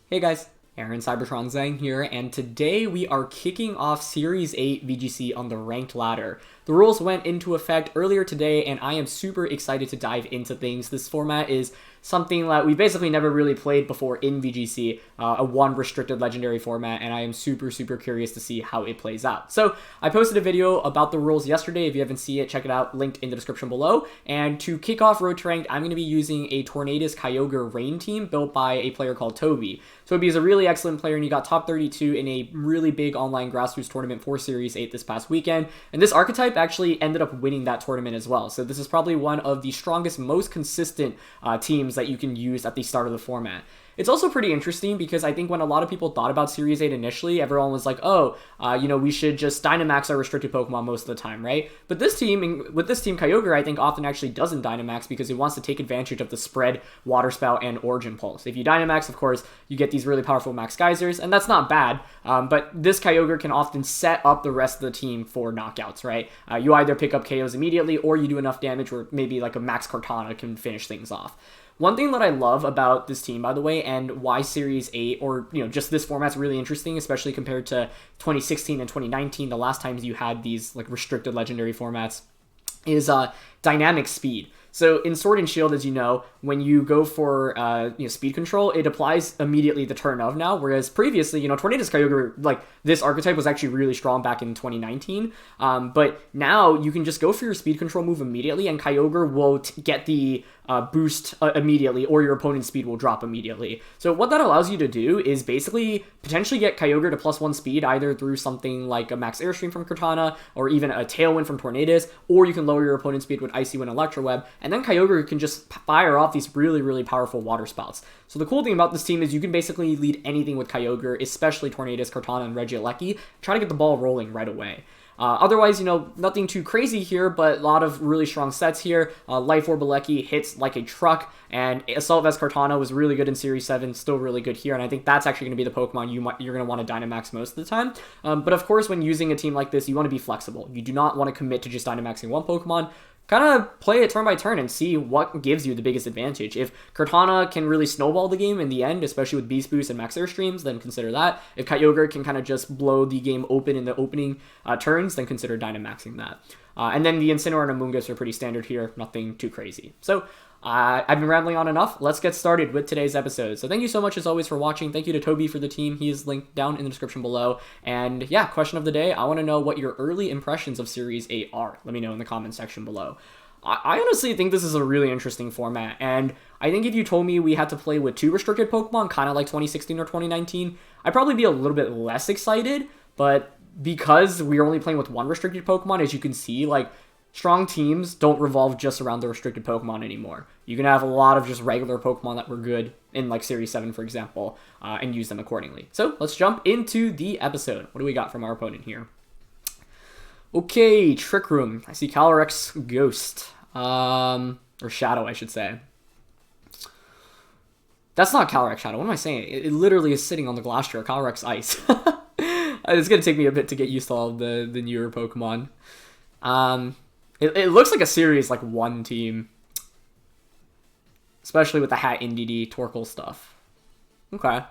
Hey guys, Aaron Cybertron Zhang here, and today we are kicking off Series 8 VGC on the ranked ladder. The rules went into effect earlier today, and I am super excited to dive into things. This format is something that we basically never really played before in VGC, a one restricted legendary format, and I am super curious to see how it plays out. So I posted a video about the rules yesterday. If you haven't seen it, check it out, linked in the description below. And to kick off Road to Ranked, I'm going to be using a Tornadus Kyogre Rain team built by a player called Toby. Toby is a really excellent player, and he got top 32 in a really big online grassroots tournament for Series 8 this past weekend, and this archetype actually ended up winning that tournament as well. So this is probably one of the strongest, most consistent teams that you can use at the start of the format. It's also pretty interesting because I think when a lot of people thought about Series 8 initially, everyone was like, oh, we should just Dynamax our restricted Pokemon most of the time, right? But this team, with this team, Kyogre, I think often actually doesn't Dynamax because it wants to take advantage of the spread, Water Spout, and Origin Pulse. If you Dynamax, of course, you get these really powerful Max Geysers, and that's not bad, but this Kyogre can often set up the rest of the team for knockouts, right? You either pick up KOs immediately, or you do enough damage where maybe like a Max Kartana can finish things off. One thing that I love about this team, by the way, and why Series 8, or, just this format's really interesting, especially compared to 2016 and 2019, the last times you had these, like, restricted legendary formats, is dynamic speed. So in Sword and Shield, as you know, when you go for speed control, it applies immediately the turn of now, whereas previously, Tornadus Kyogre, like, this archetype was actually really strong back in 2019, but now you can just go for your speed control move immediately, and Kyogre will get the boost immediately, or your opponent's speed will drop immediately. So what that allows you to do is basically potentially get Kyogre to +1 speed, either through something like a Max Airstream from Kartana, or even a Tailwind from Tornadus, or you can lower your opponent's speed with Icy Wind Electroweb, and then Kyogre can just fire off these really powerful Water Spouts. So the cool thing about this team is you can basically lead anything with Kyogre, especially Tornadus, Kartana, and Regieleki, try to get the ball rolling right away. Otherwise, nothing too crazy here, but a lot of really strong sets here. Life Orb Regieleki hits like a truck, and Assault Vest Kartana was really good in Series 7, still really good here, and I think that's actually going to be the Pokemon you're going to want to Dynamax most of the time. But of course, when using a team like this, you want to be flexible. You do not want to commit to just Dynamaxing one Pokemon. Kind of play it turn by turn and see what gives you the biggest advantage. If Kartana can really snowball the game in the end, especially with Beast Boost and Max Airstreams, then consider that. If Kyogre can kind of just blow the game open in the opening turns, then consider Dynamaxing that. And then the Incineroar and Amoonguss are pretty standard here, nothing too crazy. So I've been rambling on enough. Let's get started with today's episode. So thank you so much as always for watching. Thank you to Toby for the team. He is linked down in the description below. And yeah, question of the day. I want to know what your early impressions of Series 8 are. Let me know in the comment section below. I honestly think this is a really interesting format, and I think if you told me we had to play with 2 restricted Pokemon, kind of like 2016 or 2019, I'd probably be a little bit less excited, but because we're only playing with 1 restricted Pokemon, as you can see, like, strong teams don't revolve just around the restricted Pokemon anymore. You can have a lot of just regular Pokemon that were good in, like, Series 7, for example, and use them accordingly. So, let's jump into the episode. What do we got from our opponent here? Okay, Trick Room. I see Calyrex Ghost. Or Shadow, I should say. That's not Calyrex-Shadow. What am I saying? It literally is sitting on the Glastrier, Calyrex-Ice. It's going to take me a bit to get used to all of the newer Pokemon. It looks like a Series, like, 1 team. Especially with the Hat Indeedee, Torkoal stuff. Okay.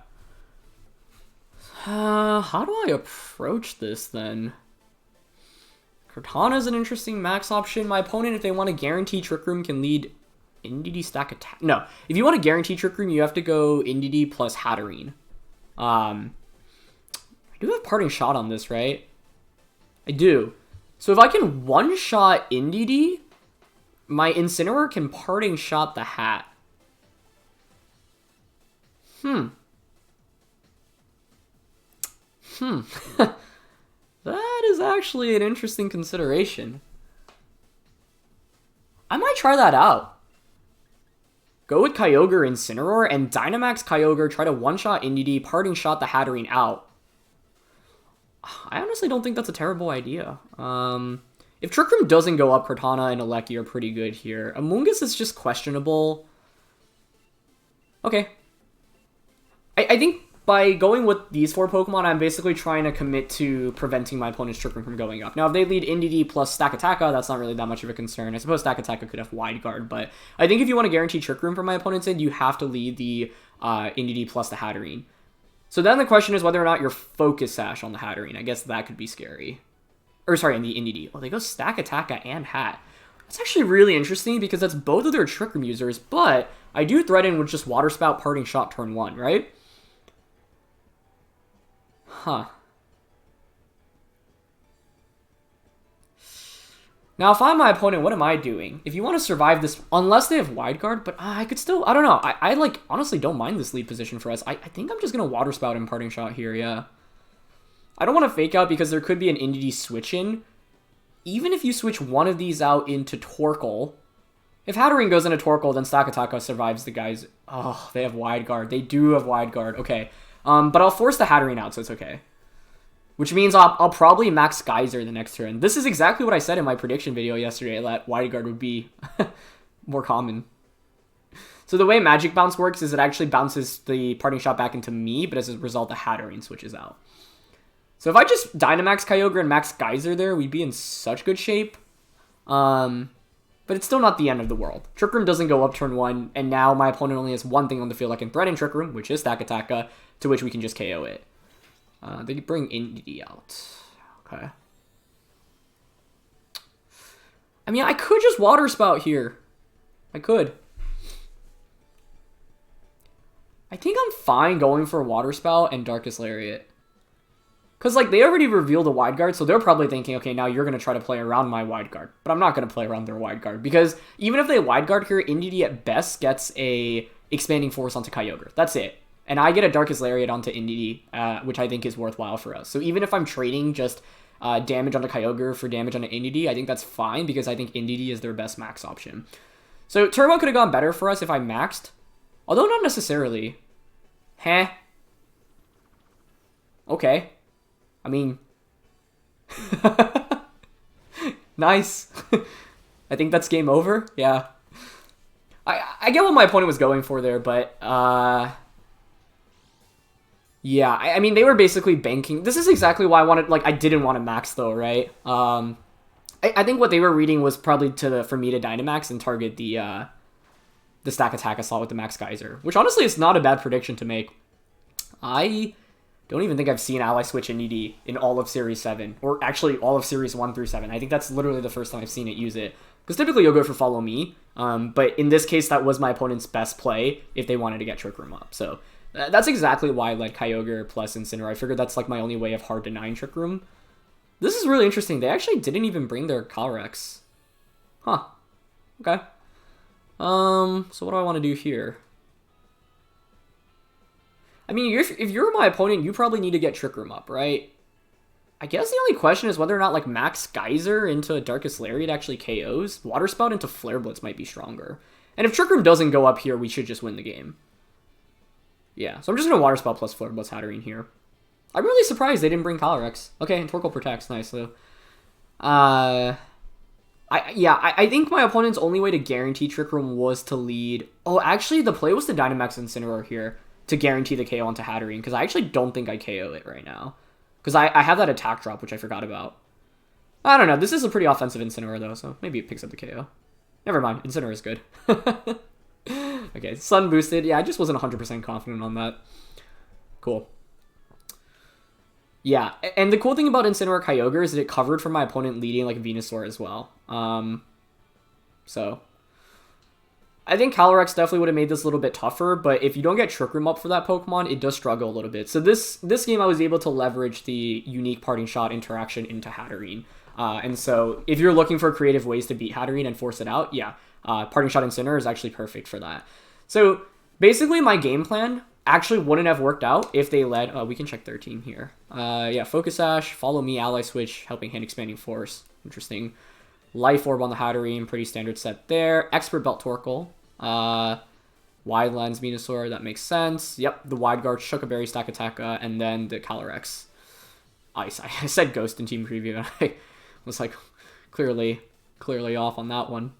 How do I approach this, then? Kartana is an interesting max option. My opponent, if they want to guarantee Trick Room, can lead Indeedee Stakataka. No, if you want to guarantee Trick Room, you have to go Indeedee plus Hatterene. I do have Parting Shot on this, right? I do. So if I can one-shot Indeedee, my Incineroar can Parting Shot the Hat. That is actually an interesting consideration. I might try that out. Go with Kyogre Incineroar and Dynamax Kyogre, try to one-shot Indeedee, Parting Shot the Hatterene out. I honestly don't think that's a terrible idea. If Trick Room doesn't go up, Kartana and Regieleki are pretty good here. Amoonguss is just questionable. Okay. I think by going with these 4 Pokemon, I'm basically trying to commit to preventing my opponent's Trick Room from going up. Now, if they lead Indeedee plus Stakataka, that's not really that much of a concern. I suppose Stakataka could have Wide Guard, but I think if you want to guarantee Trick Room from my opponent's end, you have to lead the Indeedee plus the Hatterene. So then the question is whether or not you're Focus Sash on the Hatterene. I guess that could be scary. Or sorry, in the Indeedee. Oh, they go Stakataka and Hat. That's actually really interesting because that's both of their Trick Room users, but I do threaten with just Water Spout, Parting Shot turn 1, right? Huh. Now, if I'm my opponent, what am I doing? If you want to survive this, unless they have Wide Guard, but I could still, I don't know. I like, honestly don't mind this lead position for us. I think I'm just going to Water Spout and Parting Shot here, yeah. I don't want to Fake Out because there could be an Indeedee switch in. Even if you switch one of these out into Torkoal, if Hatterene goes into Torkoal, then Stakataka survives the guys. Oh, they have Wide Guard. They do have Wide Guard. Okay. But I'll force the Hatterene out, so it's okay. Which means I'll probably max Geyser the next turn. This is exactly what I said in my prediction video yesterday, that Wide Guard would be more common. So the way Magic Bounce works is it actually bounces the Parting Shot back into me, but as a result, the Hatterene switches out. So if I just Dynamax Kyogre and max Geyser there, we'd be in such good shape. But it's still not the end of the world. Trick Room doesn't go up turn 1, and now my opponent only has one thing on the field I can threaten Trick Room, which is Stakataka, to which we can just KO it. They could bring Indeedee out. Okay. I mean, I could just Water Spout here. I could. I think I'm fine going for Water Spout and Darkest Lariat. Because, like, they already revealed a Wide Guard, so they're probably thinking, okay, now you're going to try to play around my Wide Guard. But I'm not going to play around their Wide Guard. Because even if they Wide Guard here, Indeedee at best gets a Expanding Force onto Kyogre. That's it. And I get a Darkest Lariat onto Indeedee, which I think is worthwhile for us. So even if I'm trading just damage onto Kyogre for damage onto Indeedee, I think that's fine because I think Indeedee is their best max option. So turn 1 could have gone better for us if I maxed. Although not necessarily. Heh. Okay. I mean. Nice. I think that's game over. Yeah. I get what my opponent was going for there, but yeah, I mean, they were basically banking. This is exactly why I wanted, like, I didn't want to max, though, right? I think what they were reading was probably for me to Dynamax and target the Stakataka slot with the Max Geyser, which honestly is not a bad prediction to make. I don't even think I've seen Ally Switch Indeedee in all of Series 7, or actually all of Series 1 through 7. I think that's literally the first time I've seen it use it. Because typically you'll go for Follow Me, but in this case, that was my opponent's best play if they wanted to get Trick Room up. So that's exactly why I led Kyogre plus Incineroar. I figured that's like my only way of hard denying Trick Room. This is really interesting. They actually didn't even bring their Calyrex. Huh. Okay. So what do I want to do here? I mean, if you're my opponent, you probably need to get Trick Room up, right? I guess the only question is whether or not, like, Max Geyser into a Darkest Lariat actually KOs. Water Spout into Flare Blitz might be stronger. And if Trick Room doesn't go up here, we should just win the game. Yeah, so I'm just going to Water Spout plus Flare Blitz Hatterene here. I'm really surprised they didn't bring Calyrex. Okay, and Torkoal protects. Nice, though. I think my opponent's only way to guarantee Trick Room was to lead. Oh, actually, the play was to Dynamax Incineroar here to guarantee the KO onto Hatterene, because I actually don't think I KO it right now. Because I have that attack drop, which I forgot about. I don't know. This is a pretty offensive Incineroar, though, so maybe it picks up the KO. Never mind. Incineroar is good. Okay, Sun boosted. Yeah, I just wasn't 100% confident on that. Cool. Yeah, and the cool thing about Incineroar Kyogre is that it covered for my opponent leading like Venusaur as well. So I think Calyrex definitely would have made this a little bit tougher, but if you don't get Trick Room up for that Pokemon, it does struggle a little bit. So this game I was able to leverage the unique Parting Shot interaction into Hatterene. And so if you're looking for creative ways to beat Hatterene and force it out, yeah, Parting Shot Incineroar is actually perfect for that. So basically my game plan actually wouldn't have worked out if they led. We can check their team here. Yeah, Focus Sash, Follow Me, Ally Switch, Helping Hand, Expanding Force. Interesting. Life Orb on the Hatterene, pretty standard set there. Expert Belt Torkoal. Wide Lens Venusaur, that makes sense. Yep, the Wide Guard, Shuckleberry, Stakataka, and then the Calyrex-Ice. I said Ghost in Team Preview, and I was like clearly off on that one.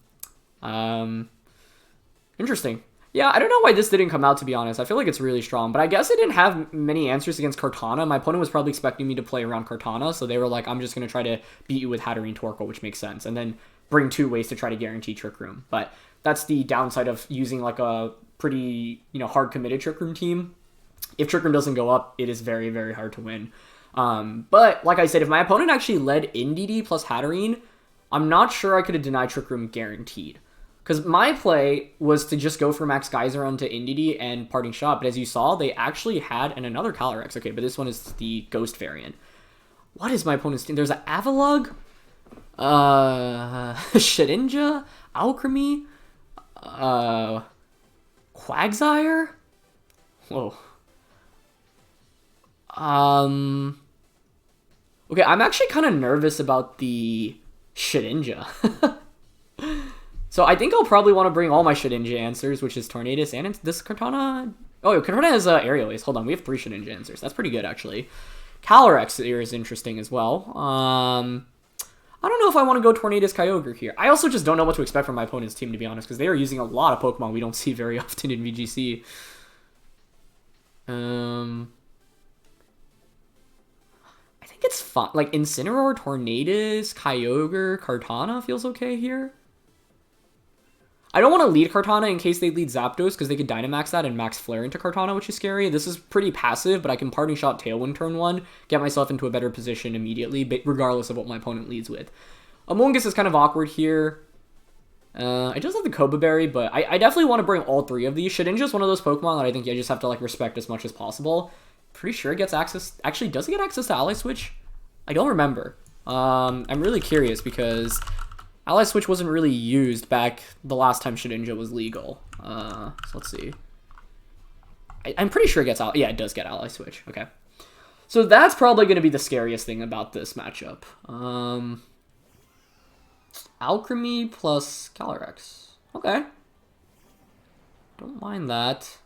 Interesting. Yeah, I don't know why this didn't come out, to be honest. I feel like it's really strong, but I guess I didn't have many answers against Kartana. My opponent was probably expecting me to play around Kartana, so they were like, I'm just going to try to beat you with Hatterene Torkoal, which makes sense, and then bring 2 ways to try to guarantee Trick Room. But that's the downside of using like a pretty, hard committed Trick Room team. if Trick Room doesn't go up, it is very, very hard to win. But, like I said, if my opponent actually led Indeedee plus Hatterene, I'm not sure I could have denied Trick Room guaranteed. Because my play was to just go for Max Geyser onto Indeedee and Parting Shot, but as you saw, they actually had another Calyrex. Okay, but this one is the Ghost variant. What is my opponent's team? There's an Avalugg, Shedinja, Alcremie, Quagsire? Whoa. Okay, I'm actually kind of nervous about the Shedinja. So I think I'll probably want to bring all my Shedinja answers, which is Tornadus and this Kartana. Oh, Kartana has Aerial Ace. Hold on, we have 3 Shedinja answers. That's pretty good, actually. Calyrex here is interesting as well. I don't know if I want to go Tornadus Kyogre here. I also just don't know what to expect from my opponent's team, to be honest, because they are using a lot of Pokemon we don't see very often in VGC. I think it's fun. Like, Incineroar, Tornadus, Kyogre, Kartana feels okay here. I don't want to lead Kartana in case they lead Zapdos, because they could Dynamax that and Max Flare into Kartana, which is scary. This is pretty passive, but I can Parting Shot Tailwind turn 1, get myself into a better position immediately, regardless of what my opponent leads with. Among Us is kind of awkward here. I just have the Koba Berry, but I definitely want to bring all 3 of these. Shedinja is one of those Pokemon that I think you just have to like respect as much as possible. Pretty sure it gets access. Actually, does it get access to Ally Switch? I don't remember. I'm really curious because Ally Switch wasn't really used back the last time Shedinja was legal. So let's see. I'm pretty sure it gets yeah, it does get Ally Switch. Okay. So that's probably going to be the scariest thing about this matchup. Alcremie plus Calyrex. Okay. Don't mind that.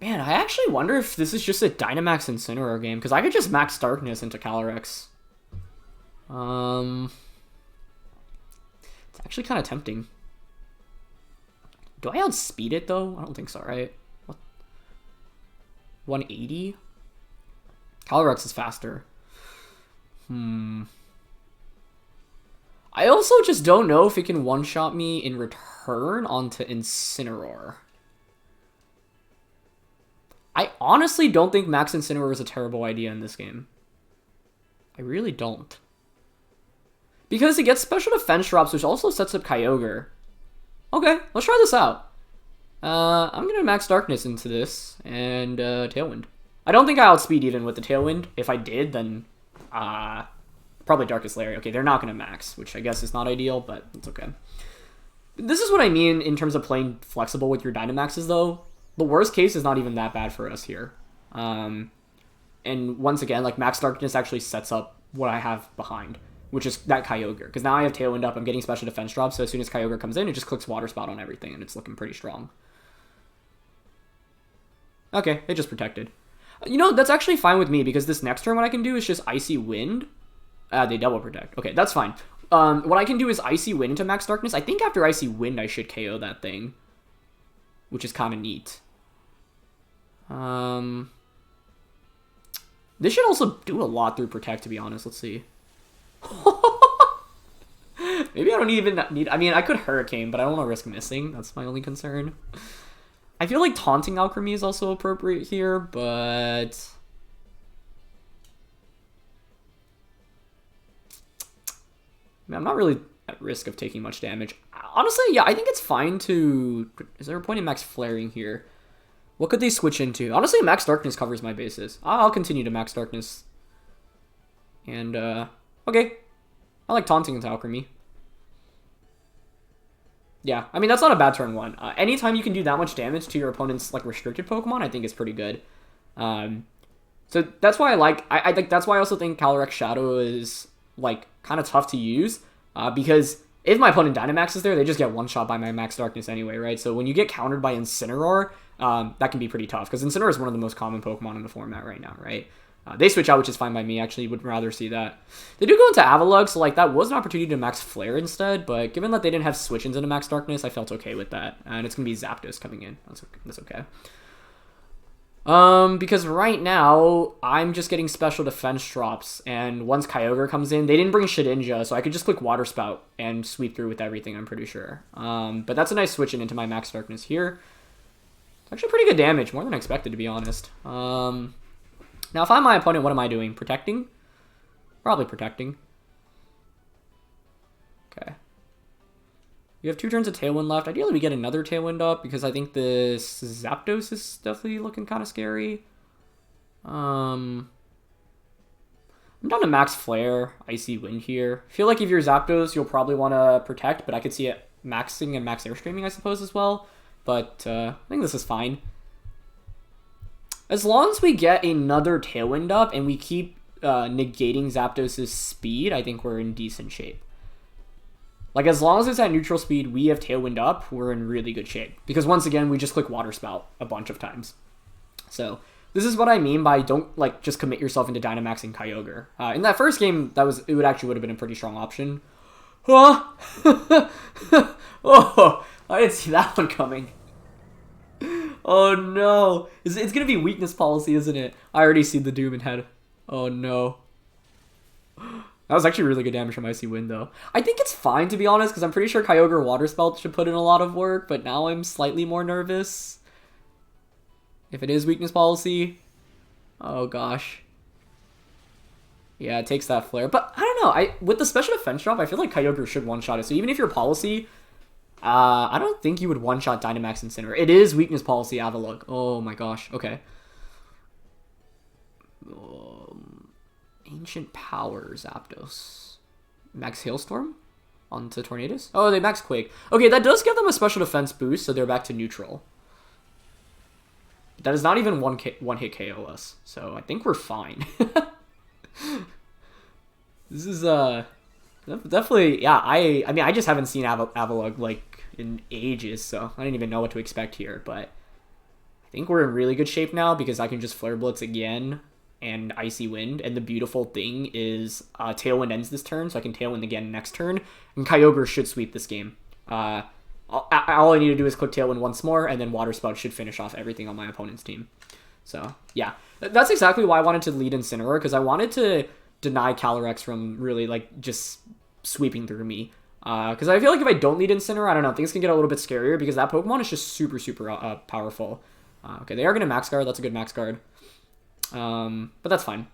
Man, I actually wonder if this is just a Dynamax Incineroar game, because I could just Max Darkness into Calyrex. It's actually kind of tempting. Do I outspeed it, though? I don't think so, right? What? 180? Calyrex is faster. I also just don't know if it can one-shot me in return onto Incineroar. I honestly don't think Max Incineroar is a terrible idea in this game. I really don't. Because it gets special defense drops, which also sets up Kyogre. Okay, let's try this out. I'm going to Max Darkness into this, and Tailwind. I don't think I outspeed even with the Tailwind. If I did, then probably Darkest Lair. Okay, they're not going to max, which I guess is not ideal, but it's okay. This is what I mean in terms of playing flexible with your Dynamaxes, though. The worst case is not even that bad for us here. And once again, like, Max Darkness actually sets up what I have behind, which is that Kyogre. Because now I have Tailwind up, I'm getting special defense drops, so as soon as Kyogre comes in, it just clicks Water Spout on everything, and it's looking pretty strong. Okay, it just protected. You know, that's actually fine with me, because this next turn what I can do is just Icy Wind. They double protect. Okay, that's fine. What I can do is Icy Wind into Max Darkness. I think after Icy Wind, I should KO that thing, which is kind of neat. This should also do a lot through Protect, to be honest. Let's see. Maybe I don't even need... I mean, I could Hurricane, but I don't want to risk missing. That's my only concern. I feel like Taunting Alcremie is also appropriate here, but... I mean, I'm not really at risk of taking much damage. Honestly, yeah, I think it's fine to... Is there a point in Max Flaring here? What could they switch into? Honestly, Max Darkness covers my bases. I'll continue to Max Darkness. And, okay. I like Taunting into Alcremie. Yeah, I mean, that's not a bad turn 1. Anytime you can do that much damage to your opponent's, like, restricted Pokemon, I think is pretty good. So that's why I like... I think that's why I also think Calyrex-Shadow is, like, kind of tough to use. Because if my opponent Dynamax is there, they just get one-shot by my Max Darkness anyway, right? So when you get countered by Incineroar, that can be pretty tough, because Incineroar is one of the most common Pokemon in the format right now, right? They switch out, which is fine by me. Actually, would rather see that. They do go into Avalugg, so like that was an opportunity to Max Flare instead, but given that they didn't have switch-ins into Max Darkness, I felt okay with that. And it's going to be Zapdos coming in. That's okay. Because right now, I'm just getting special defense drops, and once Kyogre comes in, they didn't bring Shedinja, so I could just click Water Spout and sweep through with everything, I'm pretty sure. But that's a nice switch into my Max Darkness here. It's actually pretty good damage, more than I expected, to be honest. Now, if I'm my opponent, what am I doing? Protecting? Probably protecting. Okay. You have 2 turns of Tailwind left. Ideally, we get another Tailwind up because I think this Zapdos is definitely looking kind of scary. I'm down to Max Flare, Icy Wind here. I feel like if you're Zapdos, you'll probably want to protect, but I could see it maxing and max Airstreaming, I suppose, as well. But I think this is fine. As long as we get another Tailwind up and we keep negating Zapdos' speed, I think we're in decent shape. Like, as long as it's at neutral speed, we have Tailwind up, we're in really good shape. Because once again, we just click Water Spout a bunch of times. So, this is what I mean by don't, like, just commit yourself into Dynamax and Kyogre. In that first game, it would have been a pretty strong option. Huh? Oh, I didn't see that one coming. Oh, no. It's going to be weakness policy, isn't it? I already see the doom in head. Oh, no. That was actually really good damage from Icy Wind, though. I think it's fine, to be honest, because I'm pretty sure Kyogre Water Spout should put in a lot of work, but now I'm slightly more nervous. If it is weakness policy. Oh, gosh. Yeah, it takes that flare. But, I don't know. With the special defense drop, I feel like Kyogre should one-shot it. So even if you're policy, I don't think you would one-shot Dynamax Incineroar. It is weakness policy Avalugg. Oh, my gosh. Okay. Ancient Power Zapdos. Max Hailstorm onto Tornadus. Oh, they max Quake. Okay, that does give them a special defense boost, so they're back to neutral. That is not even one hit KOS, so I think we're fine. This is definitely, yeah. I mean, I just haven't seen Avalugg like in ages, so I didn't even know what to expect here. But I think we're in really good shape now because I can just Flare Blitz again and Icy Wind, and the beautiful thing is Tailwind ends this turn, so I can Tailwind again next turn, and Kyogre should sweep this game. All I need to do is click Tailwind once more, and then Water Spout should finish off everything on my opponent's team. So, yeah. That's exactly why I wanted to lead Incineroar, because I wanted to deny Calyrex from really, like, just sweeping through me. Because I feel like if I don't lead Incineroar, I don't know, things can get a little bit scarier, because that Pokemon is just super, super powerful. Okay, they are going to Max Guard. That's a good Max Guard. But that's fine.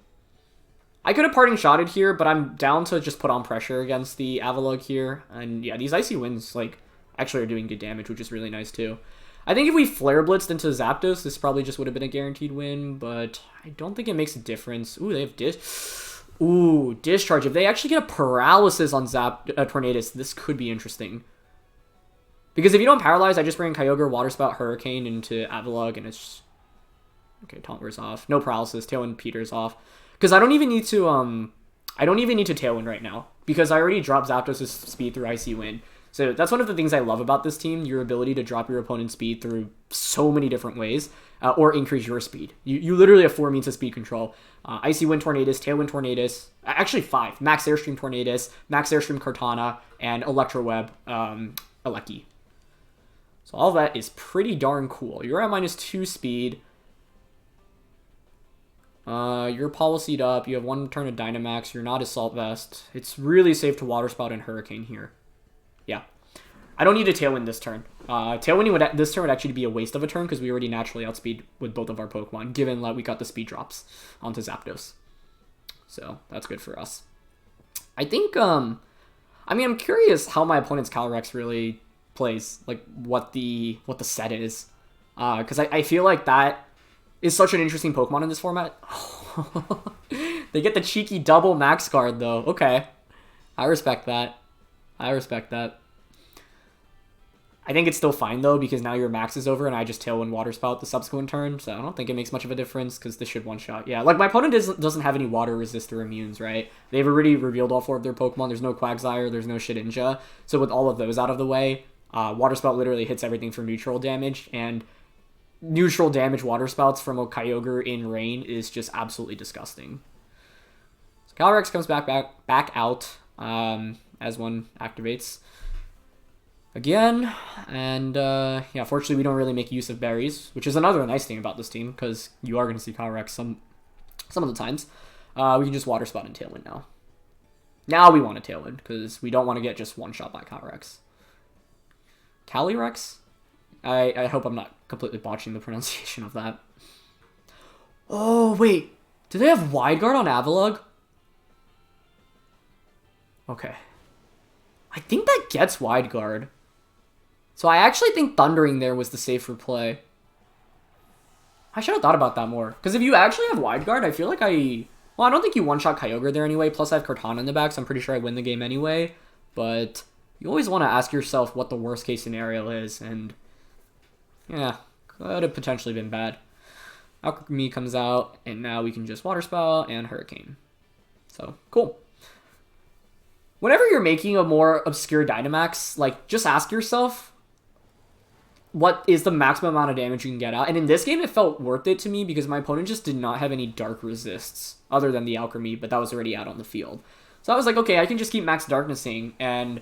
I could have Parting Shotted here, but I'm down to just put on pressure against the Avalugg here. And yeah, these Icy Winds, like, actually are doing good damage, which is really nice too. I think if we Flare Blitzed into Zapdos, this probably just would have been a guaranteed win, but I don't think it makes a difference. Ooh, they have Discharge. If they actually get a Paralysis on Tornadus, this could be interesting. Because if you don't Paralyze, I just bring Kyogre, Water Spout, Hurricane into Avalugg, and it's... Okay, Taunt wears off. No Paralysis. Tailwind Peters off. Because I don't even need to Tailwind right now. Because I already dropped Zapdos' speed through Icy Wind. So that's one of the things I love about this team, your ability to drop your opponent's speed through so many different ways, or increase your speed. You literally have 4 means of speed control. Icy Wind Tornadus, Tailwind Tornadus, actually 5. Max Airstream Tornadus, Max Airstream Kartana, and Electroweb Regieleki. So all that is pretty darn cool. You're at -2 speed. You're Policy'd up, you have 1 turn of Dynamax, you're not Assault Vest. It's really safe to Water Spout and Hurricane here. Yeah. I don't need to Tailwind this turn. Tailwinding this turn would actually be a waste of a turn because we already naturally outspeed with both of our Pokemon, given that we got the speed drops onto Zapdos. So, that's good for us. I think, I mean, I'm curious how my opponent's Calyrex really plays, like, what the set is. Because I feel like that is such an interesting Pokemon in this format. They get the cheeky double Max Guard, though. Okay. I respect that. I respect that. I think it's still fine, though, because now your max is over, and I just Tailwind Water Spout the subsequent turn, so I don't think it makes much of a difference, because this should one-shot. Yeah, like, my opponent doesn't have any Water Resist or Immunes, right? They've already revealed all 4 of their Pokemon. There's no Quagsire, there's no Shedinja, so with all of those out of the way, Water Spout literally hits everything for neutral damage, and neutral damage Water Spouts from a Kyogre in Rain is just absolutely disgusting. So Calyrex comes back out, as one activates. again. And yeah, fortunately we don't really make use of berries, which is another nice thing about this team, because you are going to see Calyrex some of the times. We can just Water Spout and Tailwind now. Now we want a Tailwind, because we don't want to get just one shot by Calyrex. Calyrex? I hope I'm not completely botching the pronunciation of that. Oh, wait. Do they have Wide Guard on Avalugg? Okay. I think that gets Wide Guard. So I actually think Thundering there was the safer play. I should have thought about that more. Because if you actually have Wide Guard, I feel like well, I don't think you one-shot Kyogre there anyway. Plus I have Kartana in the back, so I'm pretty sure I win the game anyway. But you always want to ask yourself what the worst-case scenario is. And yeah, could have potentially been bad. Alcremie comes out, and now we can just Water Spout and Hurricane. So, cool. Whenever you're making a more obscure Dynamax, like, just ask yourself, what is the maximum amount of damage you can get out? And in this game, it felt worth it to me because my opponent just did not have any dark resists other than the Alcremie, but that was already out on the field. So I was like, okay, I can just keep max darknessing, and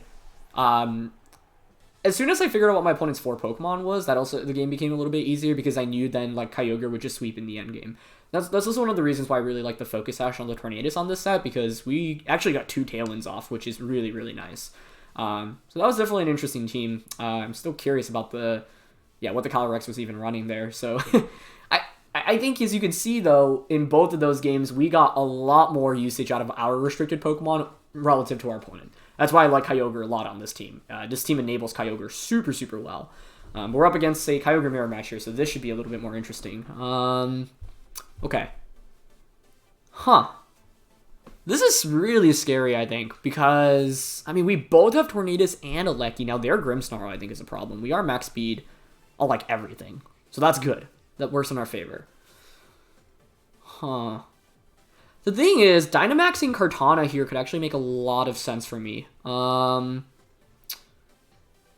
as soon as I figured out what my opponent's 4 Pokemon was, the game became a little bit easier because I knew then like Kyogre would just sweep in the end game. That's also one of the reasons why I really like the Focus Sash on the Tornadus on this set, because we actually got 2 Tailwinds off, which is really, really nice. So that was definitely an interesting team. I'm still curious about what the Calyrex was even running there. So I think, as you can see, though, in both of those games, we got a lot more usage out of our restricted Pokemon relative to our opponent. That's why I like Kyogre a lot on this team. This team enables Kyogre super, super well. But we're up against a Kyogre Mirror match here, so this should be a little bit more interesting. Okay. Huh. This is really scary, I think, because, I mean, we both have Tornadus and Alecki. Now, their Grimmsnarl, I think, is a problem. We are max speed on, like, everything. So that's good. That works in our favor. Huh. The thing is, Dynamaxing Kartana here could actually make a lot of sense for me.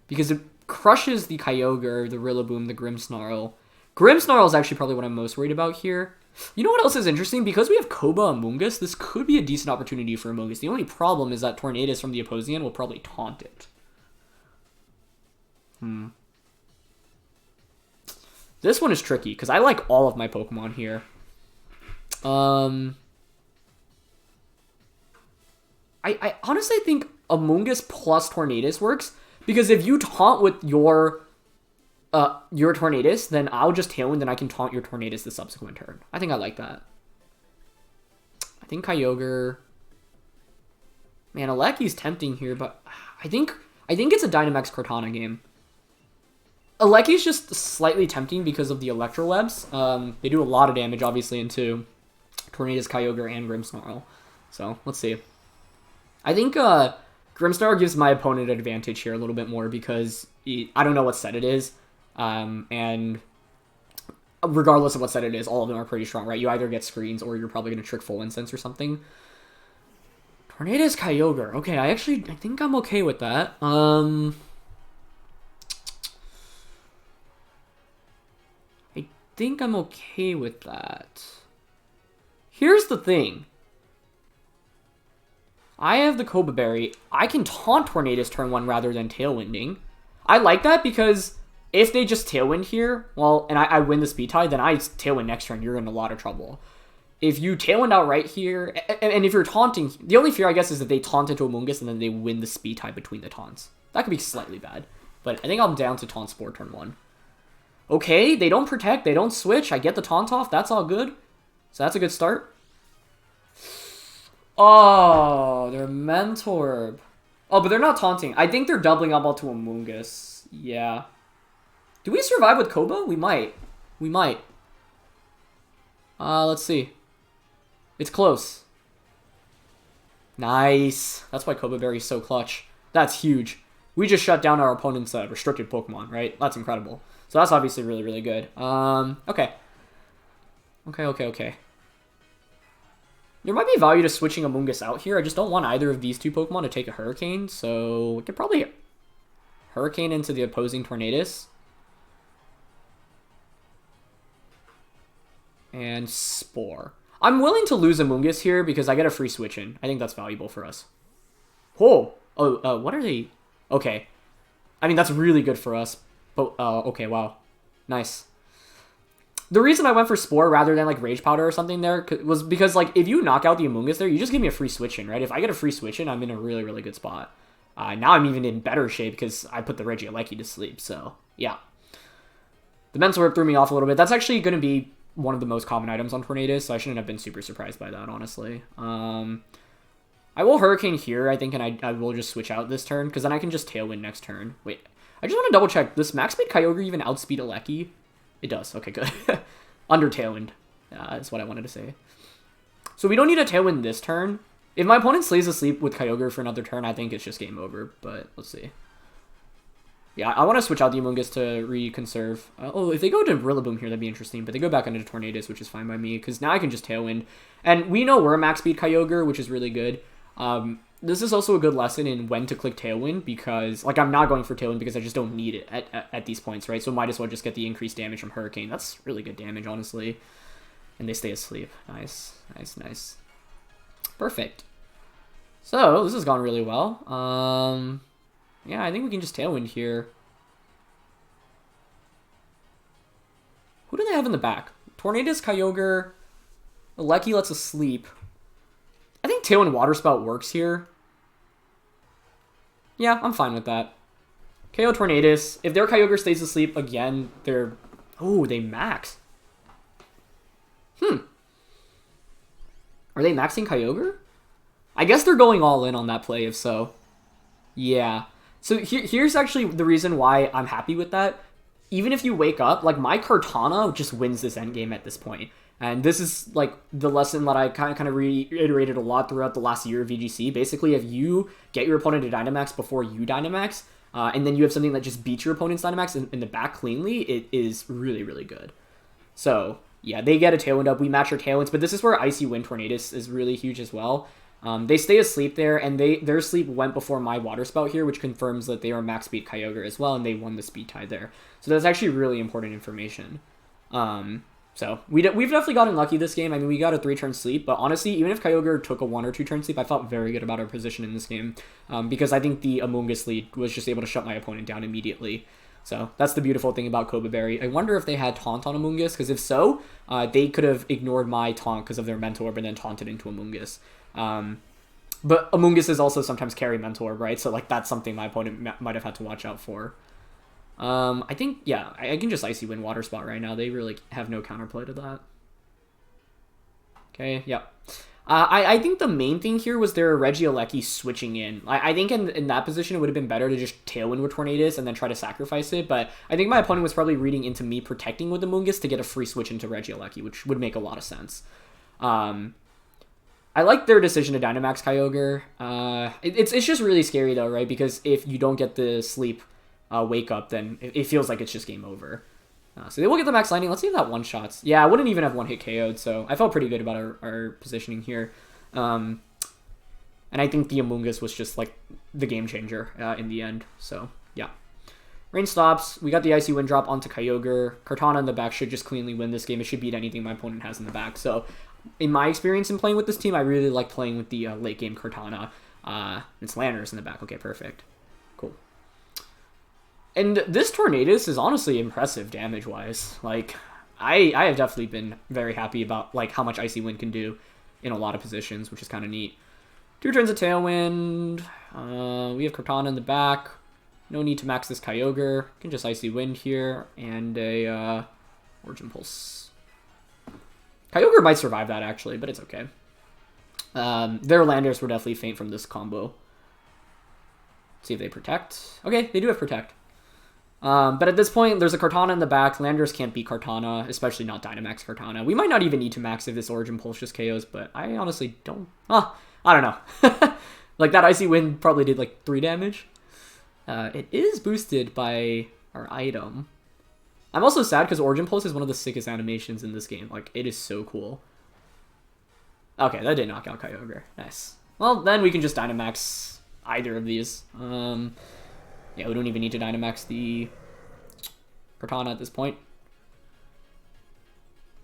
Because it crushes the Kyogre, the Rillaboom, the Grimmsnarl. Grimmsnarl is actually probably what I'm most worried about here. You know what else is interesting? Because we have Koba Amoonguss, this could be a decent opportunity for Amoonguss. The only problem is that Tornadus from the opposing end will probably taunt it. This one is tricky, because I like all of my Pokemon here. I honestly think Amoonguss plus Tornadus works, because if you taunt with your Tornadus, then I'll just Tailwind and I can taunt your Tornadus the subsequent turn. I think I like that. I think Kyogre... Man, Alecki's tempting here, but I think it's a Dynamax Kartana game. Alecki's just slightly tempting because of the Electrowebs. They do a lot of damage, obviously, into Tornadus, Kyogre, and Grimmsnarl. So, let's see. I think Grimmsnarl gives my opponent an advantage here a little bit more because I don't know what set it is. And regardless of what set it is, all of them are pretty strong, right? You either get screens or you're probably going to trick Full Incense or something. Tornadus Kyogre. Okay, I think I'm okay with that. I think I'm okay with that. Here's the thing. I have the Koba Berry. I can taunt Tornadus turn 1 rather than Tailwinding. I like that because if they just Tailwind here, well, and I win the Speed Tie, then I Tailwind next turn, you're in a lot of trouble. If you Tailwind out right here, and if you're taunting, the only fear, I guess, is that they taunt into Amoonguss and then they win the Speed Tie between the taunts. That could be slightly bad. But I think I'm down to Taunt Spore turn 1. Okay, they don't protect, they don't switch. I get the taunt off, that's all good. So that's a good start. Oh, they're Mentorb. Oh, but they're not taunting. I think they're doubling up onto Amoonguss. Yeah. Do we survive with Koba? We might. We might. Let's see. It's close. Nice. That's why Koba Berry's so clutch. That's huge. We just shut down our opponent's restricted Pokemon, right? That's incredible. So that's obviously really, really good. Okay. Okay. There might be value to switching Amoonguss out here. I just don't want either of these two Pokemon to take a Hurricane, so we could probably Hurricane into the opposing Tornadus. And Spore. I'm willing to lose Amoonguss here because I get a free switch in. I think that's valuable for us. Whoa! Oh, what are they? Okay. I mean, that's really good for us. But, okay, wow. Nice. The reason I went for Spore rather than, like, Rage Powder or something there was because, like, if you knock out the Amoonguss there, you just give me a free switch in, right? If I get a free switch in, I'm in a really, really good spot. Now I'm even in better shape because I put the Regieleki to sleep, so, yeah. The Mental Rip threw me off a little bit. That's actually going to be one of the most common items on Tornadus, so I shouldn't have been super surprised by that, honestly. I will Hurricane here, I think, and I will just switch out this turn, because then I can just Tailwind next turn. Wait, I just want to double check. Does Max Speed Kyogre even outspeed Eleki? It does. Okay, good. Under Tailwind. That's what I wanted to say. So we don't need a Tailwind this turn. If my opponent stays asleep with Kyogre for another turn, I think it's just game over, but let's see. Yeah, I want to switch out the Amoonguss to reconserve. Oh, if they go to Rillaboom here, that'd be interesting, but they go back into Tornadus, which is fine by me, because now I can just Tailwind. And we know we're a max speed Kyogre, which is really good. This is also a good lesson in when to click Tailwind, because, like, I'm not going for Tailwind because I just don't need it at these points, right? So might as well just get the increased damage from Hurricane. That's really good damage, honestly. And they stay asleep. Nice, nice, nice. Perfect. So, this has gone really well. Yeah, I think we can just Tailwind here. Who do they have in the back? Tornadus, Kyogre, Eleki lets us sleep. I think Tailwind Water Spout works here. Yeah, I'm fine with that. KO Tornadus. If their Kyogre stays asleep again, they're... Oh, they max. Are they maxing Kyogre? I guess they're going all in on that play, if so. Yeah. So here's actually the reason why I'm happy with that. Even if you wake up, like, my Kartana just wins this endgame at this point. And this is, like, the lesson that I kind of reiterated a lot throughout the last year of VGC. Basically, if you get your opponent to Dynamax before you Dynamax, and then you have something that just beats your opponent's Dynamax in the back cleanly, it is really, really good. So, yeah, they get a Tailwind up. We match our Tailwinds, but this is where Icy Wind Tornadus is really huge as well. They stay asleep there, and their sleep went before my Water Spout here, which confirms that they are max speed Kyogre as well, and they won the speed tie there. So that's actually really important information. So we've definitely gotten lucky this game. I mean, we got a 3-turn sleep, but honestly, even if Kyogre took a 1 or 2 turn sleep, I felt very good about our position in this game, because I think the Amoonguss lead was just able to shut my opponent down immediately. So that's the beautiful thing about Koba Berry. I wonder if they had Taunt on Amoonguss, because if so, they could have ignored my Taunt because of their Mental Orb and then taunted into Amoonguss. But Amoonguss is also sometimes carry Mental Orb, right? So, like, that's something my opponent might have had to watch out for. I think, yeah, I can just Icy Wind Water Spout right now. They really have no counterplay to that. Okay, yep. I think the main thing here was their Regieleki switching in. I think in that position, it would have been better to just Tailwind with Tornadus and then try to sacrifice it, but I think my opponent was probably reading into me protecting with Amoonguss to get a free switch into Regieleki, which would make a lot of sense. I like their decision to Dynamax Kyogre. It's just really scary, though, right? Because if you don't get the sleep wake up, then it feels like it's just game over. So they will get the max landing. Let's see if that one-shots. Yeah, I wouldn't even have one-hit KO'd, so I felt pretty good about our positioning here. And I think the Amoonguss was just, like, the game changer in the end. So, yeah. Rain stops. We got the Icy Wind drop onto Kyogre. Kartana in the back should just cleanly win this game. It should beat anything my opponent has in the back. So, in my experience in playing with this team, I really like playing with the late-game Kartana. It's Landorus in the back. Okay, perfect. Cool. And this Tornadus is honestly impressive damage-wise. Like, I have definitely been very happy about, like, how much Icy Wind can do in a lot of positions, which is kind of neat. 2 turns of Tailwind. We have Kartana in the back. No need to max this Kyogre. Can just Icy Wind here. And a Origin Pulse. Kyogre might survive that, actually, but it's okay. Their Landers were definitely faint from this combo. Let's see if they protect. Okay, they do have protect. But at this point, there's a Kartana in the back. Landers can't beat Kartana, especially not Dynamax Kartana. We might not even need to max if this Origin Pulse just KOs, but I honestly don't... I don't know. Like, that Icy Wind probably did, like, 3 damage. It is boosted by our item. I'm also sad because Origin Pulse is one of the sickest animations in this game. Like, it is so cool. Okay, that did knock out Kyogre. Nice. Well, then we can just Dynamax either of these. Yeah, we don't even need to Dynamax the Kartana at this point.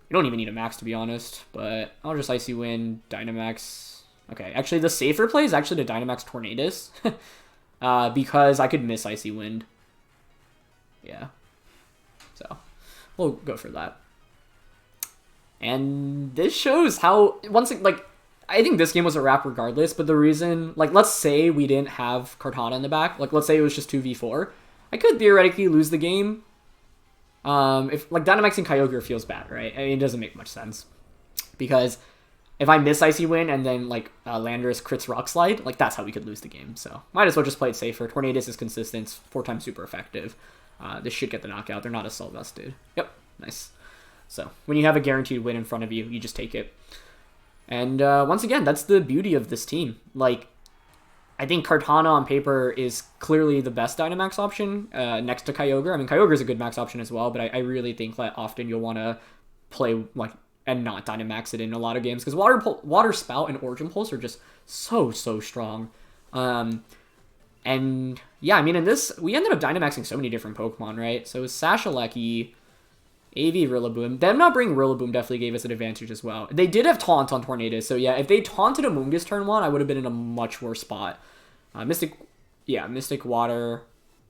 We don't even need a max, to be honest, but I'll just Icy Wind, Dynamax. Okay, actually, the safer play is actually to Dynamax Tornadus, because I could miss Icy Wind. Yeah. So, we'll go for that. And this shows how, I think this game was a wrap regardless, but the reason, let's say we didn't have Kartana in the back, let's say it was just 2v4, I could theoretically lose the game. If, Dynamaxing Kyogre feels bad, right? I mean, it doesn't make much sense. Because if I miss Icy Wind and then, Landorus crits Rock Slide, that's how we could lose the game. So, might as well just play it safer. Tornadus is consistent, 4 times super effective. This should get the knockout. They're not Assault Vested. Yep, nice. So, when you have a guaranteed win in front of you, you just take it. And once again, that's the beauty of this team. I think Kartana on paper is clearly the best Dynamax option next to Kyogre. I mean, Kyogre is a good max option as well, but I really think that often you'll want to play and not Dynamax it in a lot of games because Water Spout and Origin Pulse are just so strong. And yeah, I mean, in this, we ended up Dynamaxing so many different Pokemon, right? So it was Sashaleki, AV Rillaboom. Them not bringing Rillaboom definitely gave us an advantage as well. They did have Taunt on Tornadus, so yeah, if they taunted Amoonguss turn 1, I would have been in a much worse spot. Mystic Water,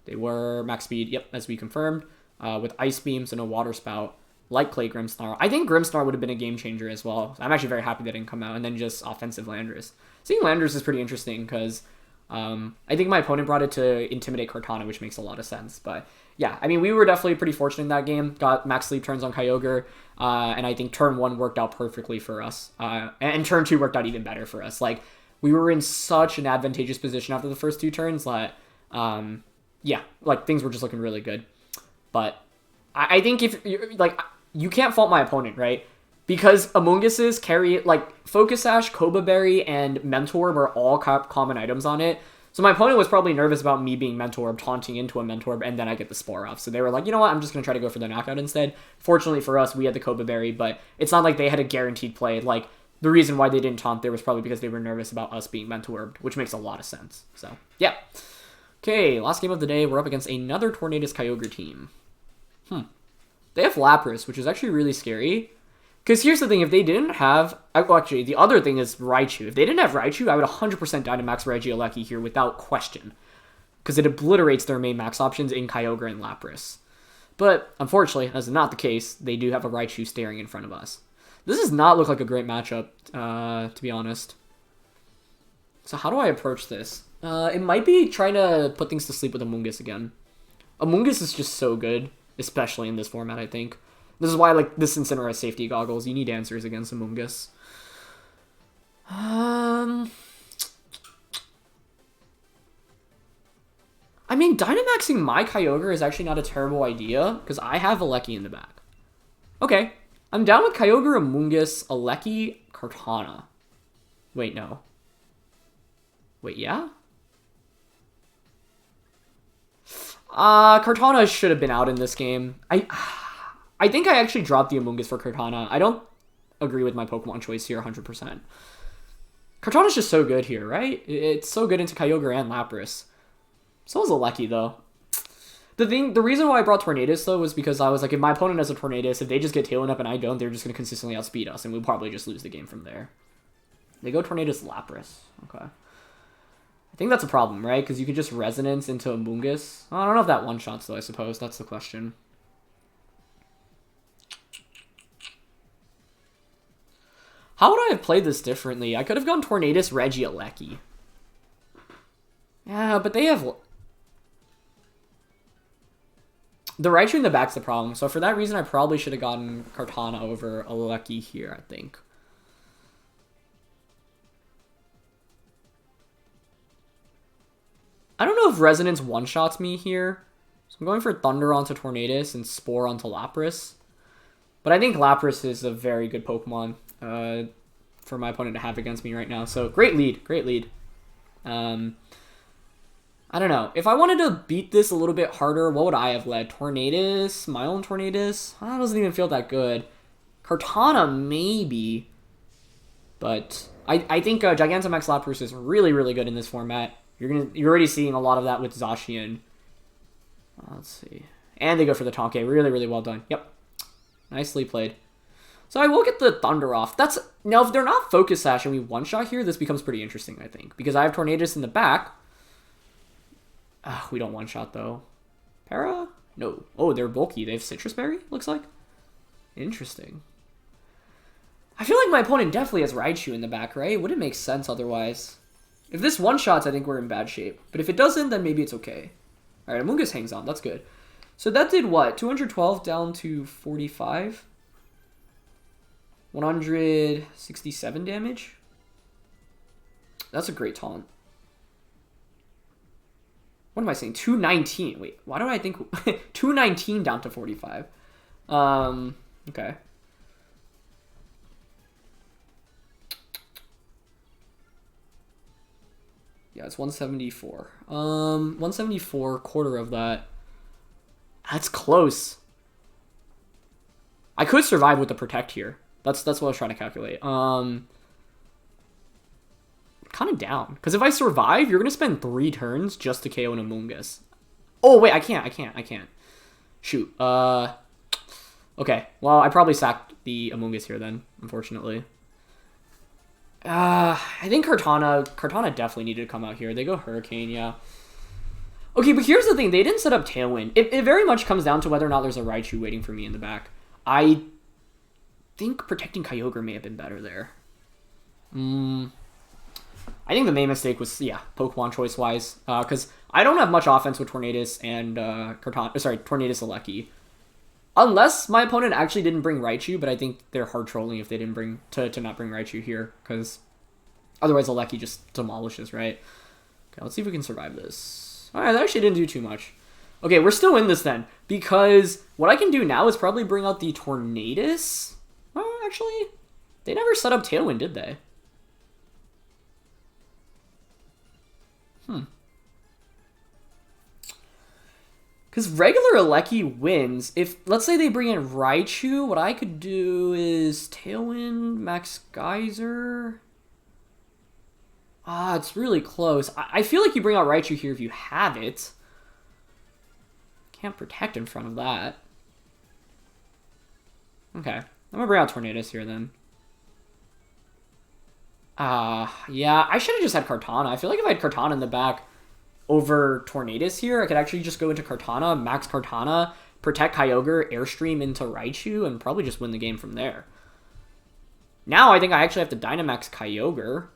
they were max speed, yep, as we confirmed, with Ice Beams and a Water Spout, like Clay Grimmsnarl. I think Grimmsnarl would have been a game changer as well. I'm actually very happy that didn't come out, and then just offensive Landorus. Seeing Landorus is pretty interesting, because I think my opponent brought it to intimidate Kartana, which makes a lot of sense, but yeah, I mean, we were definitely pretty fortunate in that game. Got max sleep turns on Kyogre, and I think turn 1 worked out perfectly for us. And turn 2 worked out even better for us. We were in such an advantageous position after the first 2 turns that, yeah, things were just looking really good. But I think if, you can't fault my opponent, right? Because Amoongus's carry, Focus Sash, Koba Berry, and Mentorb are all common items on it. So my opponent was probably nervous about me being Mentorb, taunting into a Mentorb, and then I get the Spore off. So they were like, you know what, I'm just going to try to go for the knockout instead. Fortunately for us, we had the Koba Berry, but it's not like they had a guaranteed play. The reason why they didn't taunt there was probably because they were nervous about us being Mentorbed, which makes a lot of sense. So, yeah. Okay, last game of the day, we're up against another Tornadus Kyogre team. They have Lapras, which is actually really scary. Because here's the thing, if they didn't have... actually, the other thing is Raichu. If they didn't have Raichu, I would 100% Dynamax Regieleki here without question. Because it obliterates their main max options in Kyogre and Lapras. But, unfortunately, that's not the case. They do have a Raichu staring in front of us. This does not look like a great matchup, to be honest. So how do I approach this? It might be trying to put things to sleep with Amoonguss again. Amoonguss is just so good, especially in this format, I think. This is why, this Incineroar has safety goggles. You need answers against Amoonguss. I mean, Dynamaxing my Kyogre is actually not a terrible idea, because I have Alecki in the back. Okay. I'm down with Kyogre, Amoonguss, Alecki, Kartana. Wait, no. Wait, yeah? Kartana should have been out in this game. I think I actually dropped the Amoonguss for Kartana. I don't agree with my Pokemon choice here 100%. Kartana's just so good here, right? It's so good into Kyogre and Lapras. So is Alecki, though. The reason why I brought Tornadus, though, was because I was like, if my opponent has a Tornadus, if they just get Tailwind up and I don't, they're just going to consistently outspeed us, and we'll probably just lose the game from there. They go Tornadus Lapras. Okay. I think that's a problem, right? Because you could just Resonance into Amoonguss. I don't know if that one-shots, though, I suppose. That's the question. How would I have played this differently? I could have gone Tornadus Regieleki. Yeah, but they have... The Raichu in the back's the problem, so for that reason, I probably should have gotten Kartana over Alecki here, I think. I don't know if Resonance one-shots me here, so I'm going for Thunder onto Tornadus and Spore onto Lapras. But I think Lapras is a very good Pokemon for my opponent to have against me right now, so great lead, great lead. I don't know. If I wanted to beat this a little bit harder, what would I have led? Tornadus? My own Tornadus? That doesn't even feel that good. Kartana, maybe. But I think Gigantamax Lapras is really, really good in this format. You're already seeing a lot of that with Zacian. Let's see. And they go for the Tonke. Really, really well done. Yep. Nicely played. So I will get the Thunder off. Now, if they're not Focus Sash and we one-shot here, this becomes pretty interesting, I think. Because I have Tornadus in the back. We don't one-shot, though. Para? No. Oh, they're bulky. They have Citrus Berry, looks like. Interesting. I feel like my opponent definitely has Raichu in the back, right? Wouldn't make sense otherwise. If this one-shots, I think we're in bad shape. But if it doesn't, then maybe it's okay. Alright, Amoonguss hangs on. That's good. So that did what? 212 down to 45? 167 damage? That's a great taunt. What am I saying? 219. Wait, why do I think... 219 down to 45. Okay. Yeah, it's 174. 174, quarter of that. That's close. I could survive with the Protect here. That's what I was trying to calculate. Kind of down. Because if I survive, you're going to spend 3 turns just to KO an Amoonguss. Oh, wait, I can't. Shoot. Okay, well, I probably sacked the Amoonguss here then, unfortunately. I think Kartana definitely needed to come out here. They go Hurricane, yeah. Okay, but here's the thing. They didn't set up Tailwind. It very much comes down to whether or not there's a Raichu waiting for me in the back. I think protecting Kyogre may have been better there. I think the main mistake was, yeah, Pokemon choice-wise. Because I don't have much offense with Tornadus and Tornadus-Alecki. Unless my opponent actually didn't bring Raichu, but I think they're hard trolling if they didn't bring to not bring Raichu here, because otherwise Alecki just demolishes, right? Okay, let's see if we can survive this. Alright, that actually didn't do too much. Okay, we're still in this then, because what I can do now is probably bring out the Tornadus. Oh, actually, they never set up Tailwind, did they? Because regular Alecki wins. If, let's say they bring in Raichu, what I could do is Tailwind, Max Geyser. It's really close. I feel like you bring out Raichu here if you have it. Can't protect in front of that. Okay. I'm going to bring out Tornadus here then. Yeah, I should have just had Kartana. I feel like if I had Kartana in the back over Tornadus here, I could actually just go into Kartana, max Kartana, protect Kyogre, Airstream into Raichu, and probably just win the game from there. Now I think I actually have to Dynamax Kyogre.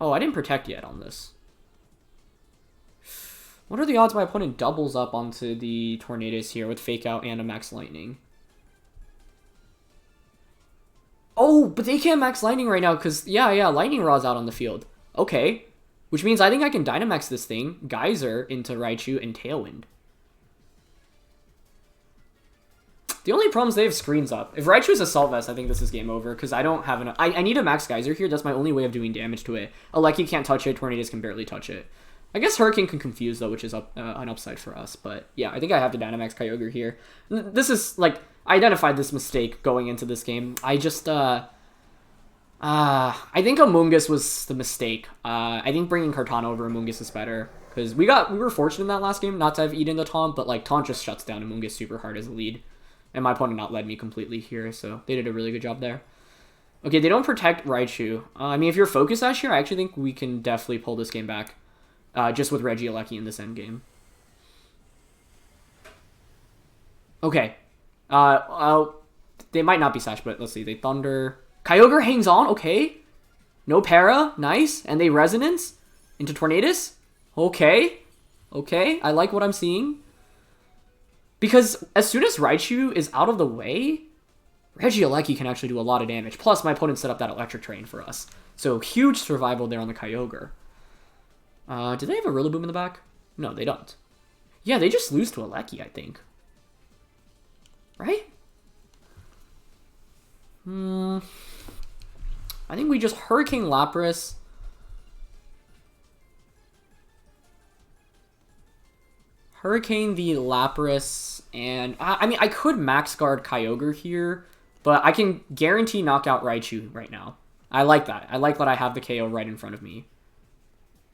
Oh, I didn't protect yet on this. What are the odds my opponent doubles up onto the Tornadus here with Fake Out and a Max Lightning? Oh, but they can't Max Lightning right now because, yeah, Lightning Rod's out on the field. Okay, which means I think I can Dynamax this thing, Geyser into Raichu, and Tailwind. The only problem is they have screens up. If Raichu is Assault Vest, I think this is game over, because I don't have enough. I need a Max Geyser here. That's my only way of doing damage to it. Alecki can't touch it. Tornadus can barely touch it. I guess Hurricane can confuse, though, which is an upside for us. But, yeah, I think I have to Dynamax Kyogre here. This is, like, I identified this mistake going into this game. I just, I think Amoonguss was the mistake. I think bringing Kartana over Amoonguss is better. Because we were fortunate in that last game not to have eaten the Taunt, but, like, Taunt just shuts down Amoonguss super hard as a lead. And my opponent not led me completely here, so they did a really good job there. Okay, they don't protect Raichu. I mean, if you're Focus Sash here, I actually think we can definitely pull this game back. Just with Regieleki in this endgame. Okay. They might not be Sash, but let's see. They Thunder. Kyogre hangs on. Okay. No Para. Nice. And they Resonance into Tornadus. Okay. Okay. I like what I'm seeing. Because as soon as Raichu is out of the way, Regieleki can actually do a lot of damage. Plus, my opponent set up that Electric Train for us. So, huge survival there on the Kyogre. Do they have a Rillaboom in the back? No, they don't. Yeah, they just lose to Alecki, I think. Right? I think we just Hurricane Lapras. Hurricane the Lapras, and I mean, I could Max Guard Kyogre here, but I can guarantee knock out Raichu right now. I like that. I like that I have the KO right in front of me.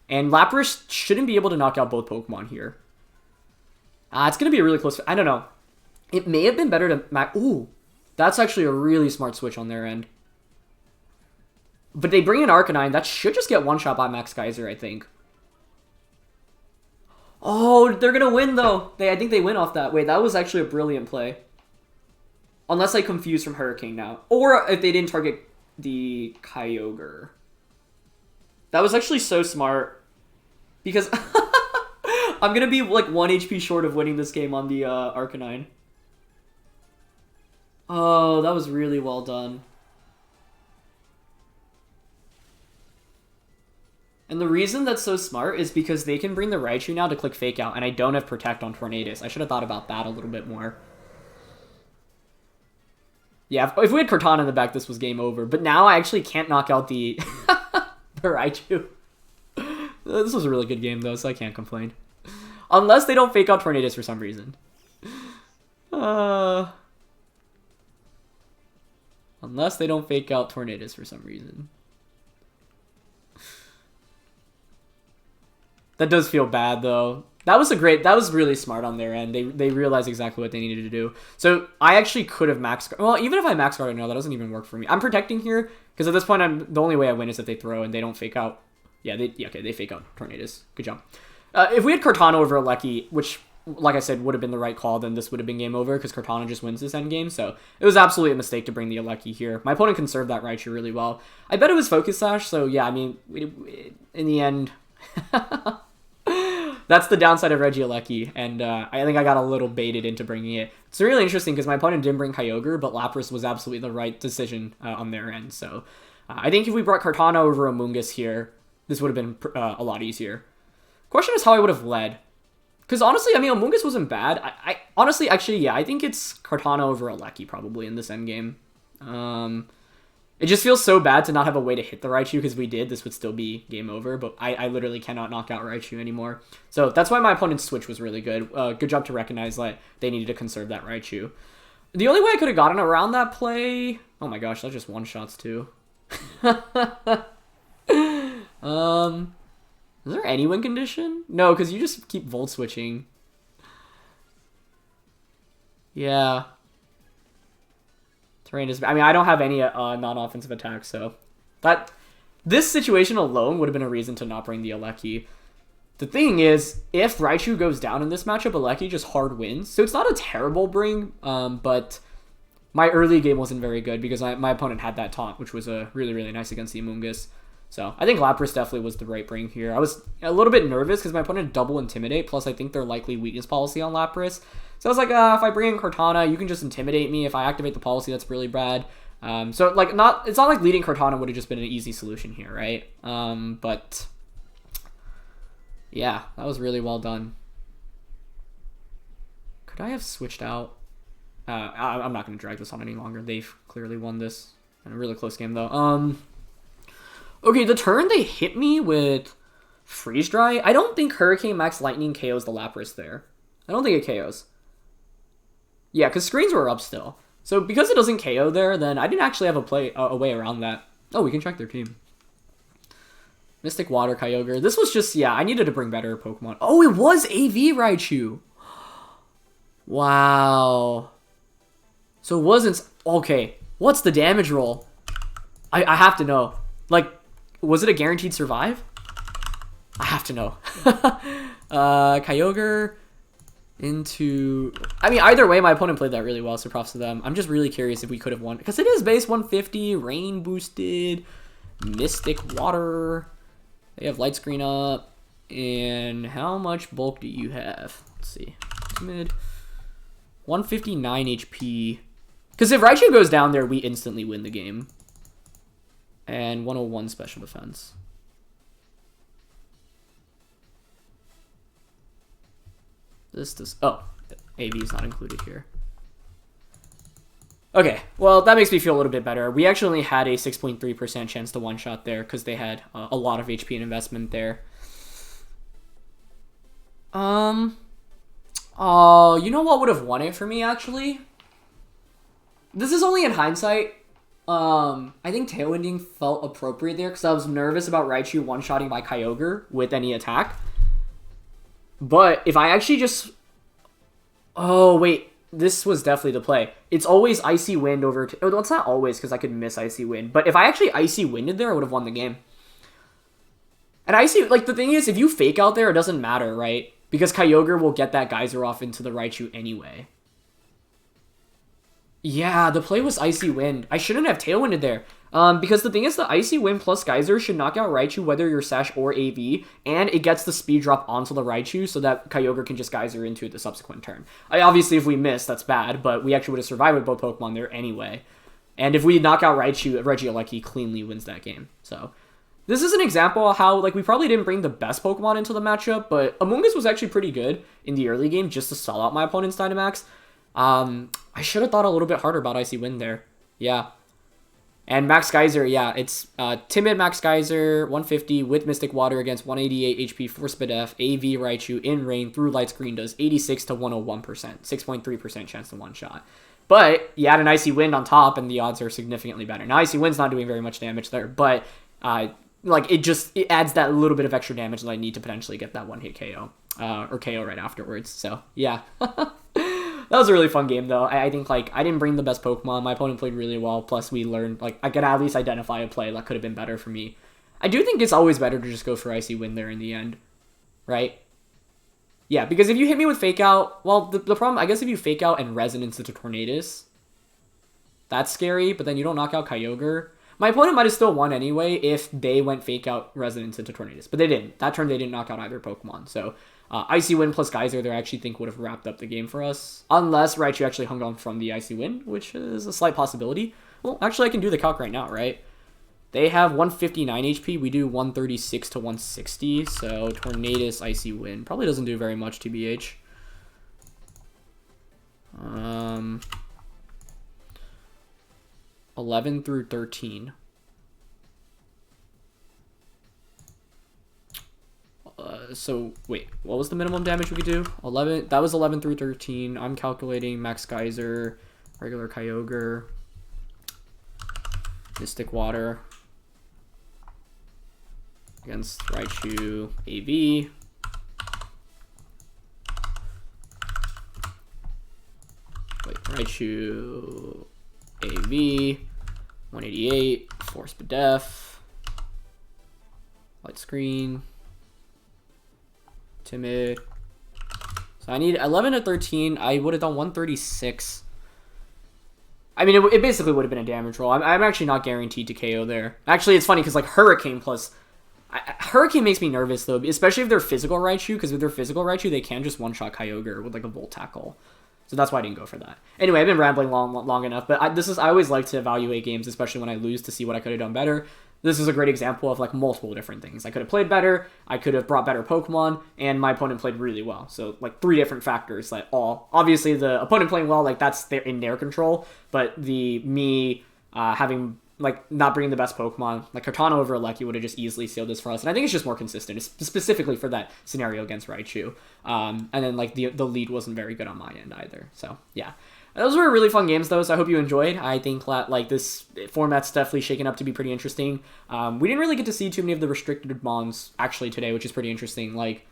And Lapras shouldn't be able to knock out both Pokemon here. It's going to be a really close... I don't know. It may have been better to... Ooh, that's actually a really smart switch on their end. But they bring in Arcanine. That should just get one-shot by Max Geyser, I think. Oh, they're gonna win though. I think they win off that. Wait, that was actually a brilliant play. Unless I confuse from Hurricane now. Or if they didn't target the Kyogre. That was actually so smart. Because I'm gonna be like 1 HP short of winning this game on the Arcanine. Oh, that was really well done. And the reason that's so smart is because they can bring the Raichu now to click Fake Out, and I don't have Protect on Tornadus. I should have thought about that a little bit more. Yeah, if we had Kartana in the back, this was game over. But now I actually can't knock out the, the Raichu. This was a really good game, though, so I can't complain. Unless they don't Fake Out Tornadus for some reason. Unless they don't Fake Out Tornadus for some reason. That does feel bad, though. That was really smart on their end. They realized exactly what they needed to do. So I actually could have max. Well, even if I max guard, no, that doesn't even work for me. I'm protecting here because at this point, the only way I win is if they throw and they don't Fake Out. Yeah, okay, they Fake Out Tornadus. Good job. If we had Kartana over Electroweb, which, like I said, would have been the right call, then this would have been game over because Kartana just wins this end game. So it was absolutely a mistake to bring the Electroweb here. My opponent conserved that Raichu really well. I bet it was Focus Sash. So yeah, I mean, in the end. That's the downside of Regieleki, and I think I got a little baited into bringing it. It's really interesting because my opponent didn't bring Kyogre, but Lapras was absolutely the right decision on their end. So I think if we brought Kartana over Amoonguss here, this would have been a lot easier. Question is how I would have led. Because honestly, I mean, Amoonguss wasn't bad. I honestly, actually, yeah, I think it's Kartana over Electroweb probably in this endgame. It just feels so bad to not have a way to hit the Raichu, because if we did, this would still be game over, but I literally cannot knock out Raichu anymore. So that's why my opponent's switch was really good. Good job to recognize that they needed to conserve that Raichu. The only way I could have gotten around that play... Oh my gosh, that's just one-shots too. Is there any win condition? No, because you just keep Volt switching. Yeah. I mean, I don't have any non-offensive attacks, so this situation alone would have been a reason to not bring the Electroweb. The thing is, if Raichu goes down in this matchup, Electroweb just hard wins. So it's not a terrible bring, but my early game wasn't very good because my opponent had that taunt, which was really, really nice against the Amoonguss. So I think Lapras definitely was the right bring here. I was a little bit nervous because my opponent double Intimidate, plus I think they're likely weakness policy on Lapras. So I was like, if I bring in Kartana, you can just Intimidate me. If I activate the policy, that's really bad. So like, it's not like leading Kartana would have just been an easy solution here, right? But yeah, that was really well done. Could I have switched out? I'm not going to drag this on any longer. They've clearly won this in a really close game, though. Okay, the turn they hit me with Freeze Dry, I don't think Hurricane Max Lightning KOs the Lapras there. I don't think it KOs. Yeah, because screens were up still. So because it doesn't KO there, then I didn't actually have a way around that. Oh, we can check their team. Mystic Water Kyogre. This was just, yeah, I needed to bring better Pokemon. Oh, it was AV Raichu. Wow. So it wasn't... Okay, what's the damage roll? I have to know. Like, was it a guaranteed survive? I have to know. Kyogre into... I mean, either way, my opponent played that really well, so props to them. I'm just really curious if we could have won. Because it is base 150, rain boosted, Mystic Water. They have light screen up. And how much bulk do you have? Let's see. Mid. 159 HP. Because if Raichu goes down there, we instantly win the game. And 101 special defense. This does... Oh, AV is not included here. Okay, well, that makes me feel a little bit better. We actually only had a 6.3% chance to one-shot there because they had a lot of HP and investment there. Oh, you know what would have won it for me, actually? This is only in hindsight. I think Tailwinding felt appropriate there because I was nervous about Raichu one-shotting by Kyogre with any attack. But if I actually just... Oh, wait. This was definitely the play. It's always Icy Wind over... Oh, it's not always because I could miss Icy Wind. But if I actually Icy Winded there, I would have won the game. And Icy... Like, the thing is, if you fake out there, it doesn't matter, right? Because Kyogre will get that Geyser off into the Raichu anyway. Yeah, the play was Icy Wind. I shouldn't have Tailwinded there. Because the thing is, the Icy Wind plus Geyser should knock out Raichu whether you're Sash or AV, and it gets the speed drop onto the Raichu so that Kyogre can just Geyser into it the subsequent turn. Obviously, if we miss, that's bad, but we actually would have survived with both Pokemon there anyway. And if we knock out Raichu, Regieleki cleanly wins that game. So this is an example of how, like, we probably didn't bring the best Pokemon into the matchup, but Amoonguss was actually pretty good in the early game just to stall out my opponent's Dynamax. I should have thought a little bit harder about Icy Wind there. Yeah. And Max Geyser, yeah, it's Timid Max Geyser, 150 with Mystic Water against 188 HP for Spadef, AV Raichu in rain through Light Screen does 86 to 101%, 6.3% chance to one-shot. But you add an Icy Wind on top, and the odds are significantly better. Now, Icy Wind's not doing very much damage there, but like it adds that little bit of extra damage that I need to potentially get that one-hit KO, or KO right afterwards. So, yeah. That was a really fun game, though. I think, like, I didn't bring the best Pokemon. My opponent played really well. Plus, we learned, like, I could at least identify a play that could have been better for me. I do think it's always better to just go for Icy Wind there in the end. Right? Yeah, because if you hit me with Fake Out, well, the problem, I guess if you Fake Out and Resonance into Tornadus, that's scary, but then you don't knock out Kyogre. My opponent might have still won anyway if they went Fake Out Resonance into Tornadus, but they didn't. That turn, they didn't knock out either Pokemon, so... Icy Wind plus Geyser there I actually think would have wrapped up the game for us. Unless Raichu actually hung on from the Icy Wind, which is a slight possibility. Well, actually I can do the calc right now, right? They have 159 HP. We do 136 to 160. So Tornadus, Icy Wind. Probably doesn't do very much, TBH. 11 through 13. So, wait, what was the minimum damage we could do? 11, that was 11 through 13. I'm calculating Max Geyser, regular Kyogre, Mystic Water against Raichu, AV. Wait, Raichu, AV, 188, Force Bedef, Light Screen. Timid. So I need 11 to 13. I would have done 136. I mean, it basically would have been a damage roll. I'm actually not guaranteed to KO there. Actually, it's funny because, like, Hurricane plus... Hurricane makes me nervous, though, especially if they're physical Raichu, because with their physical Raichu, they can just one-shot Kyogre with, like, a Volt Tackle. So that's why I didn't go for that. Anyway, I've been rambling long enough, but I always like to evaluate games, especially when I lose, to see what I could have done better. This is a great example of, like, multiple different things. I could have played better, I could have brought better Pokemon, and my opponent played really well. So, like, 3 different factors that all... Obviously, the opponent playing well, like, that's in their control, but me having, like, not bringing the best Pokemon, like, Kartana over Alecki would have just easily sealed this for us. And I think it's just more consistent, specifically for that scenario against Raichu. And then, like, the lead wasn't very good on my end either. So, yeah. Those were really fun games, though, so I hope you enjoyed. I think, like, this format's definitely shaken up to be pretty interesting. We didn't really get to see too many of the restricted mons, actually, today, which is pretty interesting. Like,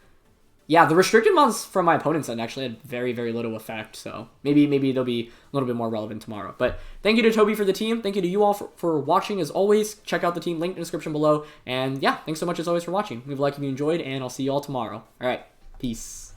yeah, the restricted mons from my opponent's end actually had very, very little effect, so maybe they'll be a little bit more relevant tomorrow. But thank you to Toby for the team. Thank you to you all for watching, as always. Check out the team, link in the description below. And, yeah, thanks so much, as always, for watching. Leave a like if you enjoyed, and I'll see you all tomorrow. All right, peace.